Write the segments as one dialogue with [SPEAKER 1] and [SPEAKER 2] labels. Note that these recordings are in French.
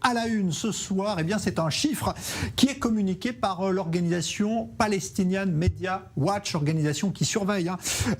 [SPEAKER 1] À la une ce soir, eh bien, c'est un chiffre qui est communiqué par l'organisation Palestinian Media Watch, organisation qui surveille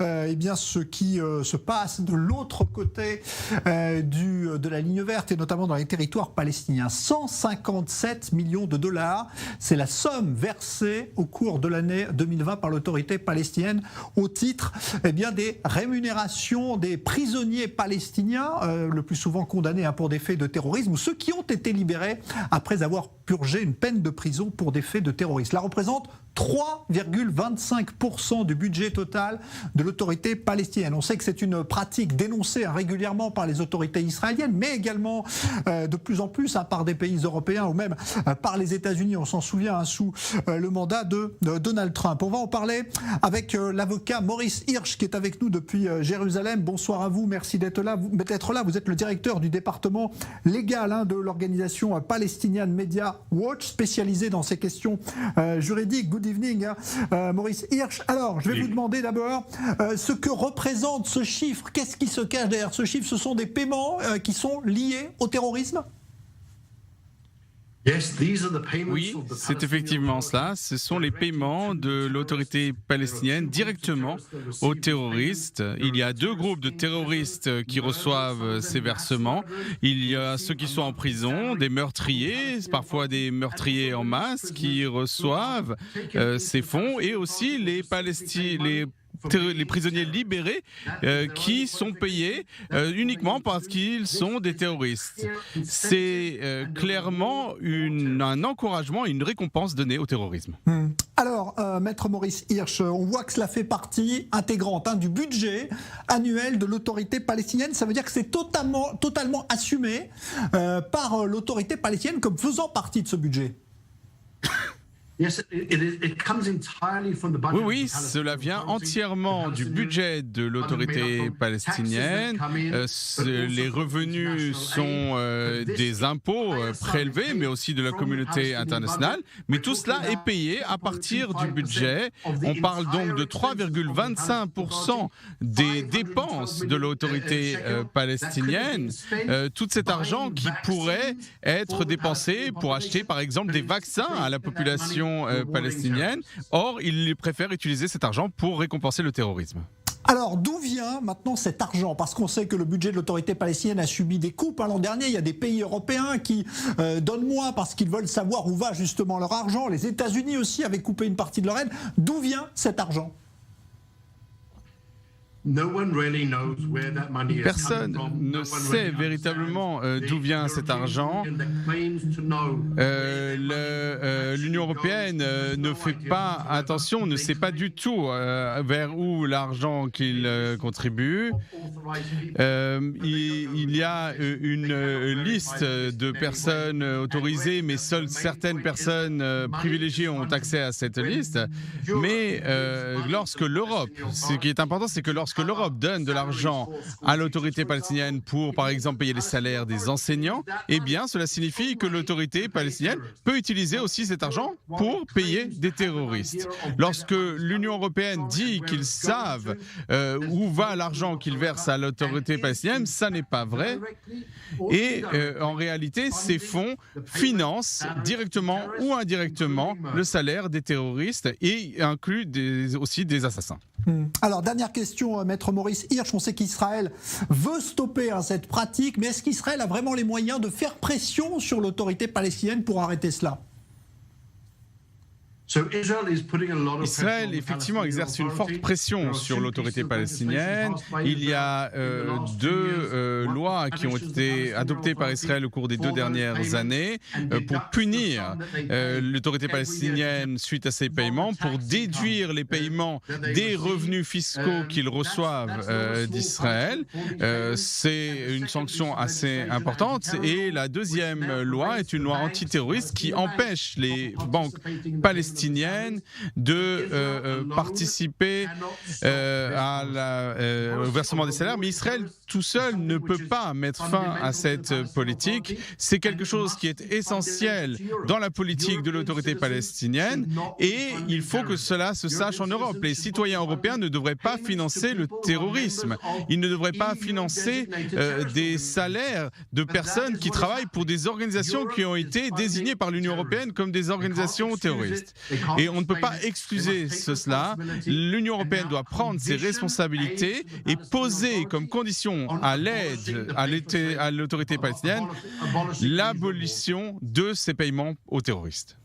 [SPEAKER 1] eh bien, ce qui se passe de l'autre côté de la ligne verte et notamment dans les territoires palestiniens. 157 millions de dollars, c'est la somme versée au cours de l'année 2020 par l'autorité palestinienne au titre eh bien, des rémunérations des prisonniers palestiniens, le plus souvent condamnés pour des faits de terrorisme, ou ceux qui ont été libérés après avoir purgé une peine de prison pour des faits de terrorisme. Cela représente 3,25% du budget total de l'autorité palestinienne. On sait que c'est une pratique dénoncée régulièrement par les autorités israéliennes, mais également de plus en plus par des pays européens ou même par les États-Unis. On s'en souvient sous le mandat de Donald Trump. On va en parler avec l'avocat Maurice Hirsch qui est avec nous depuis Jérusalem. Bonsoir à vous, merci d'être là. Vous êtes le directeur du département légal de l'organisation Palestinian Media Watch, spécialisée dans ces questions juridiques. Good evening, Maurice Hirsch. Alors, je vais vous demander d'abord ce que représente ce chiffre. Qu'est-ce qui se cache derrière ce chiffre? Ce sont des paiements qui sont liés au terrorisme?
[SPEAKER 2] Oui, c'est effectivement cela. Ce sont les paiements de l'autorité palestinienne directement aux terroristes. Il y a deux groupes de terroristes qui reçoivent ces versements. Il y a ceux qui sont en prison, des meurtriers, parfois des meurtriers en masse qui reçoivent ces fonds, et aussi les prisonniers libérés qui sont payés uniquement parce qu'ils sont des terroristes. C'est clairement un encouragement et une récompense donnée au terrorisme.
[SPEAKER 1] Alors, Maître Maurice Hirsch, on voit que cela fait partie intégrante du budget annuel de l'autorité palestinienne. Ça veut dire que c'est totalement assumé par l'autorité palestinienne comme faisant partie de ce budget.
[SPEAKER 2] Oui, cela vient entièrement du budget de l'autorité palestinienne. Les revenus sont des impôts prélevés, mais aussi de la communauté internationale. Mais tout cela est payé à partir du budget. On parle donc de 3,25% des dépenses de l'autorité palestinienne. Tout cet argent qui pourrait être dépensé pour acheter, par exemple, des vaccins à la population palestinienne. Or, ils préfèrent utiliser cet argent pour récompenser le terrorisme.
[SPEAKER 1] Alors, d'où vient maintenant cet argent? Parce qu'on sait que le budget de l'autorité palestinienne a subi des coupes. L'an dernier, il y a des pays européens qui donnent moins parce qu'ils veulent savoir où va justement leur argent. Les États-Unis aussi avaient coupé une partie de leur aide. D'où vient cet argent?
[SPEAKER 2] Personne ne sait véritablement d'où vient cet argent. L'Union européenne ne fait pas attention, ne sait pas du tout vers où l'argent qu'il contribue. Il y a une liste de personnes autorisées, mais seules certaines personnes privilégiées ont accès à cette liste. Mais lorsque l'Europe, ce qui est important, c'est que lorsque l'Europe donne de l'argent à l'autorité palestinienne pour, par exemple, payer les salaires des enseignants, eh bien, cela signifie que l'autorité palestinienne peut utiliser aussi cet argent pour payer des terroristes. Lorsque l'Union européenne dit qu'ils savent où va l'argent qu'ils versent à l'autorité palestinienne, ça n'est pas vrai. Et en réalité, ces fonds financent directement ou indirectement le salaire des terroristes et incluent aussi des assassins.
[SPEAKER 1] Alors, dernière question, Maître Maurice Hirsch. On sait qu'Israël veut stopper cette pratique, mais est-ce qu'Israël a vraiment les moyens de faire pression sur l'autorité palestinienne pour arrêter cela?
[SPEAKER 2] Israël, effectivement, exerce une forte pression sur l'autorité palestinienne. Il y a deux lois qui ont été adoptées par Israël au cours des 2 dernières années pour punir l'autorité palestinienne suite à ces paiements, pour déduire les paiements des revenus fiscaux qu'ils reçoivent d'Israël. C'est une sanction assez importante. Et la deuxième loi est une loi antiterroriste qui empêche les banques palestiniennes palestinienne de participer au versement des salaires, mais Israël tout seul ne peut pas mettre fin à cette politique. C'est quelque chose qui est essentiel dans la politique de l'autorité palestinienne et il faut que cela se sache en Europe. Les citoyens européens ne devraient pas financer le terrorisme. Ils ne devraient pas financer des salaires de personnes qui travaillent pour des organisations qui ont été désignées par l'Union européenne comme des organisations terroristes. Et on ne peut pas excuser cela. L'Union européenne doit prendre ses responsabilités et poser comme condition à l'aide à l'autorité palestinienne l'abolition de ces paiements aux terroristes.